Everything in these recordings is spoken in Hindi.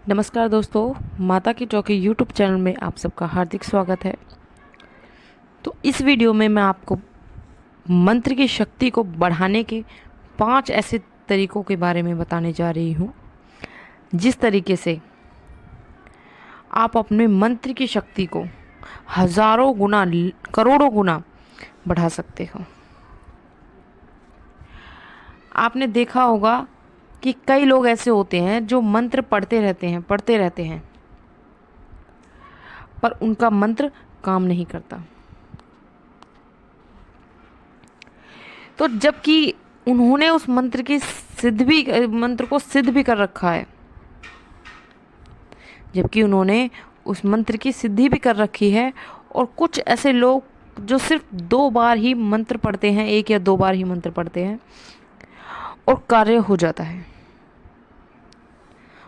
नमस्कार दोस्तों, माता की चौकी यूट्यूब चैनल में आप सबका हार्दिक स्वागत है। तो इस वीडियो में मैं आपको मंत्र की शक्ति को बढ़ाने के 5 ऐसे तरीकों के बारे में बताने जा रही हूँ, जिस तरीके से आप अपने मंत्र की शक्ति को हज़ारों गुना, करोड़ों गुना बढ़ा सकते हो। आपने देखा होगा कि कई लोग ऐसे होते हैं जो मंत्र पढ़ते रहते हैं पर उनका मंत्र काम नहीं करता। तो जबकि उन्होंने उस मंत्र को सिद्ध भी कर रखा है, जबकि उन्होंने उस मंत्र की सिद्धि भी कर रखी है। और कुछ ऐसे लोग जो सिर्फ 2 बार ही मंत्र पढ़ते हैं, 1 या 2 बार ही मंत्र पढ़ते हैं और कार्य हो जाता है।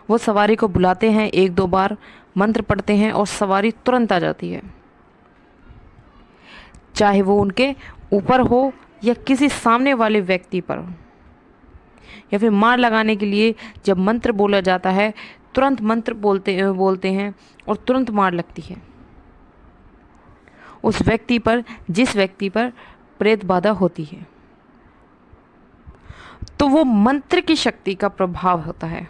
वो सवारी को बुलाते हैं, 1-2 बार मंत्र पढ़ते हैं और सवारी तुरंत आ जाती है, चाहे वो उनके ऊपर हो या किसी सामने वाले व्यक्ति पर हो। या फिर मार लगाने के लिए जब मंत्र बोला जाता है, तुरंत मंत्र बोलते हैं और तुरंत मार लगती है उस व्यक्ति पर जिस व्यक्ति पर प्रेत बाधा होती है। तो वो मंत्र की शक्ति का प्रभाव होता है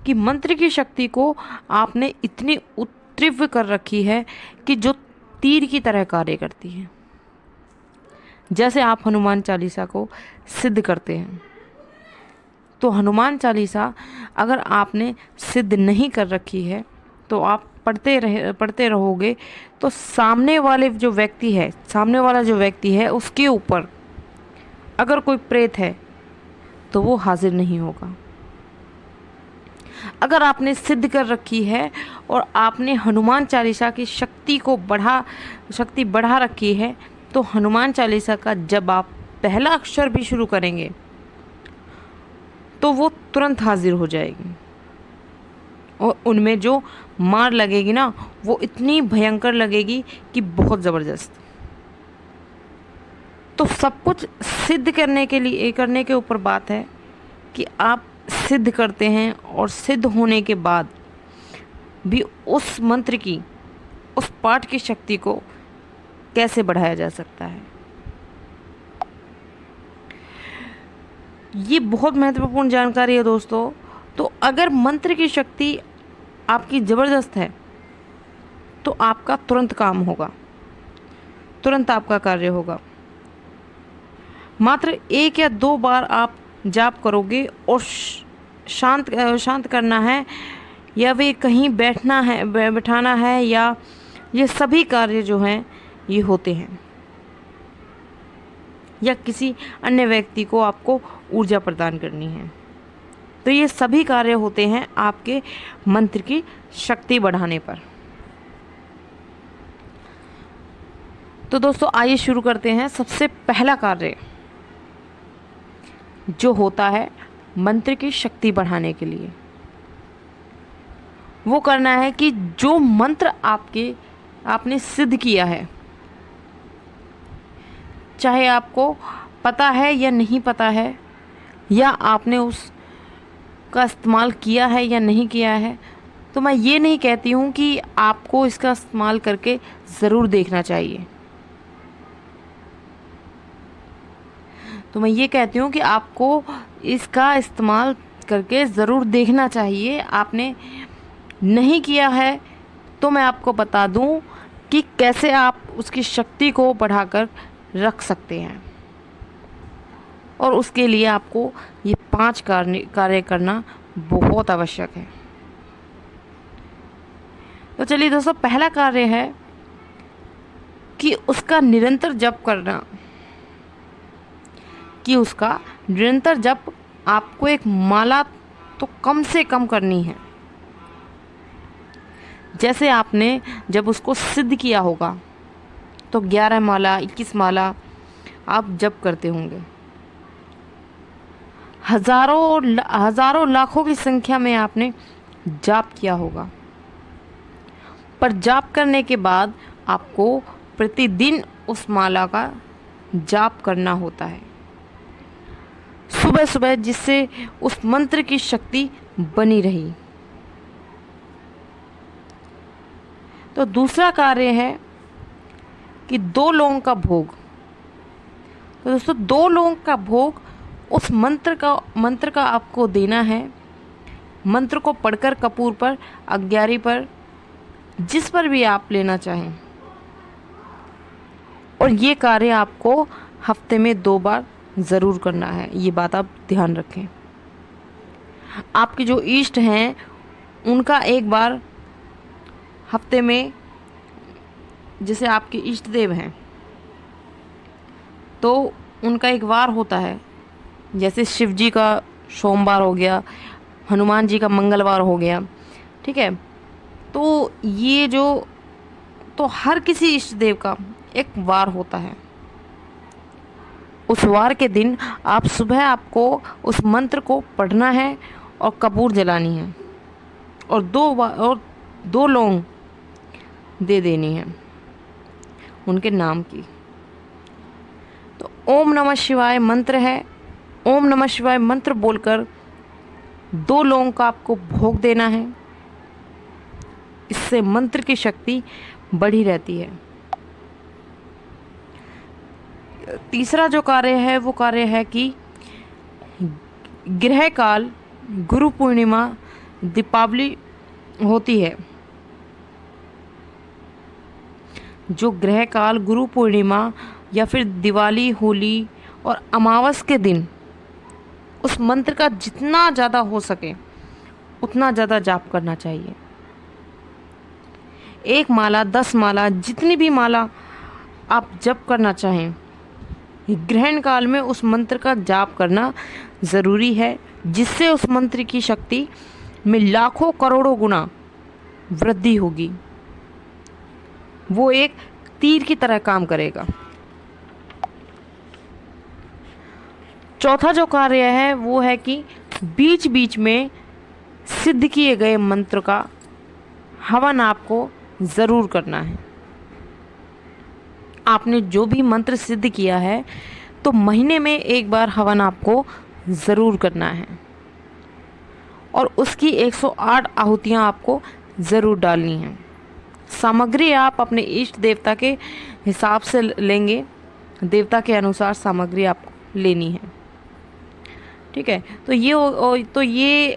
कि मंत्र की शक्ति को आपने इतनी तीव्र कर रखी है कि जो तीर की तरह कार्य करती है। जैसे आप हनुमान चालीसा को सिद्ध करते हैं, तो हनुमान चालीसा अगर आपने सिद्ध नहीं कर रखी है तो आप पढ़ते रहोगे तो सामने वाला जो व्यक्ति है उसके ऊपर अगर कोई प्रेत है तो वो हाजिर नहीं होगा। अगर आपने सिद्ध कर रखी है और आपने हनुमान चालीसा की शक्ति बढ़ा रखी है, तो हनुमान चालीसा का जब आप पहला अक्षर भी शुरू करेंगे तो वो तुरंत हाजिर हो जाएगी और उनमें जो मार लगेगी ना, वो इतनी भयंकर लगेगी कि बहुत ज़बरदस्त। तो सब कुछ सिद्ध करने के ऊपर बात है कि आप सिद्ध करते हैं और सिद्ध होने के बाद भी उस मंत्र की, उस पाठ की शक्ति को कैसे बढ़ाया जा सकता है। ये बहुत महत्वपूर्ण जानकारी है दोस्तों। तो अगर मंत्र की शक्ति आपकी ज़बरदस्त है तो आपका तुरंत काम होगा, तुरंत आपका कार्य होगा। मात्र 1 या 2 बार आप जाप करोगे और शांत करना है, या वे कहीं बैठाना है, या ये सभी कार्य जो हैं ये होते हैं, या किसी अन्य व्यक्ति को आपको ऊर्जा प्रदान करनी है, तो ये सभी कार्य होते हैं आपके मंत्र की शक्ति बढ़ाने पर। तो दोस्तों आइए शुरू करते हैं। सबसे पहला कार्य जो होता है मंत्र की शक्ति बढ़ाने के लिए, वो करना है कि जो मंत्र आपने सिद्ध किया है, चाहे आपको पता है या नहीं पता है, या आपने उसका इस्तेमाल किया है या नहीं किया है, तो मैं ये नहीं कहती हूँ कि आपको इसका इस्तेमाल करके ज़रूर देखना चाहिए। तो मैं ये कहती हूँ कि आपको इसका इस्तेमाल करके ज़रूर देखना चाहिए। आपने नहीं किया है तो मैं आपको बता दूँ कि कैसे आप उसकी शक्ति को बढ़ाकर रख सकते हैं, और उसके लिए आपको ये 5 कार्य करना बहुत आवश्यक है। तो चलिए दोस्तों, पहला कार्य है कि उसका निरंतर जप करना, कि उसका निरंतर जप आपको एक माला तो कम से कम करनी है। जैसे आपने जब उसको सिद्ध किया होगा तो 11 माला, 21 माला आप जप करते होंगे। हजारों लाखों की संख्या में आपने जाप किया होगा, पर जाप करने के बाद आपको प्रतिदिन उस माला का जाप करना होता है सुबह सुबह, जिससे उस मंत्र की शक्ति बनी रही। तो दूसरा कार्य है कि 2 लौंग का भोग। तो दोस्तों 2 लौंग का भोग उस मंत्र का आपको देना है। मंत्र को पढ़कर कपूर पर, अग्यारी पर, जिस पर भी आप लेना चाहें। और ये कार्य आपको हफ्ते में 2 बार ज़रूर करना है, ये बात आप ध्यान रखें। आपके जो इष्ट हैं उनका एक बार हफ्ते में, जैसे आपके इष्ट देव हैं तो उनका एक वार होता है, जैसे शिव जी का सोमवार हो गया, हनुमान जी का मंगलवार हो गया, ठीक है। तो ये जो, तो हर किसी इष्ट देव का एक वार होता है। उस वार के दिन आप सुबह आपको उस मंत्र को पढ़ना है और कपूर जलानी है और 2 लौंग दे देनी है उनके नाम की। तो ओम नमः शिवाय मंत्र है। ओम नमः शिवाय मंत्र बोलकर 2 लौंग का आपको भोग देना है। इससे मंत्र की शक्ति बढ़ी रहती है। तीसरा जो कार्य है वो कार्य है कि ग्रह काल, गुरु पूर्णिमा, दीपावली होती है। जो ग्रह काल, गुरु पूर्णिमा या फिर दिवाली, होली और अमावस के दिन उस मंत्र का जितना ज़्यादा हो सके उतना ज़्यादा जाप करना चाहिए। 1 माला, 10 माला, जितनी भी माला आप जप करना चाहें, ग्रहण काल में उस मंत्र का जाप करना ज़रूरी है, जिससे उस मंत्र की शक्ति में लाखों करोड़ों गुना वृद्धि होगी। वो एक तीर की तरह काम करेगा। चौथा जो कार्य है वो है कि बीच बीच में सिद्ध किए गए मंत्र का हवन आपको ज़रूर करना है। आपने जो भी मंत्र सिद्ध किया है तो महीने में 1 बार हवन आपको ज़रूर करना है और उसकी 108 आहुतियाँ आपको ज़रूर डालनी हैं। सामग्री आप अपने इष्ट देवता के हिसाब से लेंगे, देवता के अनुसार सामग्री आपको लेनी है, ठीक है। तो ये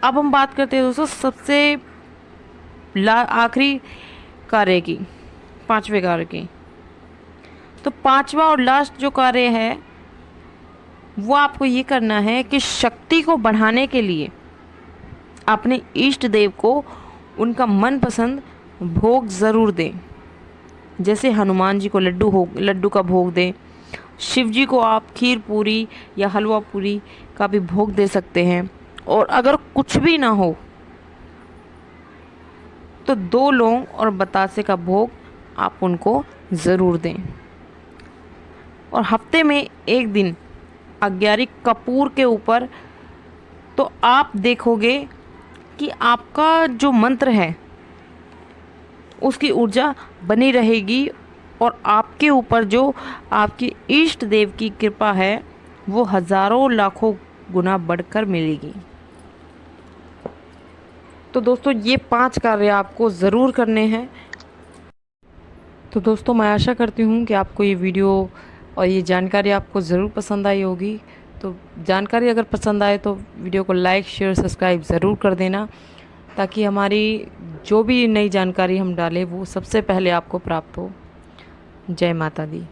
अब हम बात करते हैं दोस्तों सबसे आखिरी कार्य की, 5वें कार्य की। तो 5वां और लास्ट जो कार्य है वो आपको ये करना है कि शक्ति को बढ़ाने के लिए अपने इष्ट देव को उनका मनपसंद भोग ज़रूर दें। जैसे हनुमान जी को लड्डू का भोग दें, शिव जी को आप खीर पूरी या हलवा पूरी का भी भोग दे सकते हैं। और अगर कुछ भी ना हो तो 2 लौंग और बतासे का भोग आप उनको ज़रूर दें। और हफ्ते में 1 दिन अग्यारी कपूर के ऊपर, तो आप देखोगे कि आपका जो मंत्र है उसकी ऊर्जा बनी रहेगी और आपके ऊपर जो आपकी इष्ट देव की कृपा है वो हज़ारों लाखों गुना बढ़कर मिलेगी। तो दोस्तों ये 5 कार्य आपको ज़रूर करने हैं। तो दोस्तों मैं आशा करती हूँ कि आपको ये वीडियो और ये जानकारी आपको ज़रूर पसंद आई होगी। तो जानकारी अगर पसंद आए तो वीडियो को लाइक, शेयर, सब्सक्राइब ज़रूर कर देना, ताकि हमारी जो भी नई जानकारी हम डालें वो सबसे पहले आपको प्राप्त हो। जय माता दी।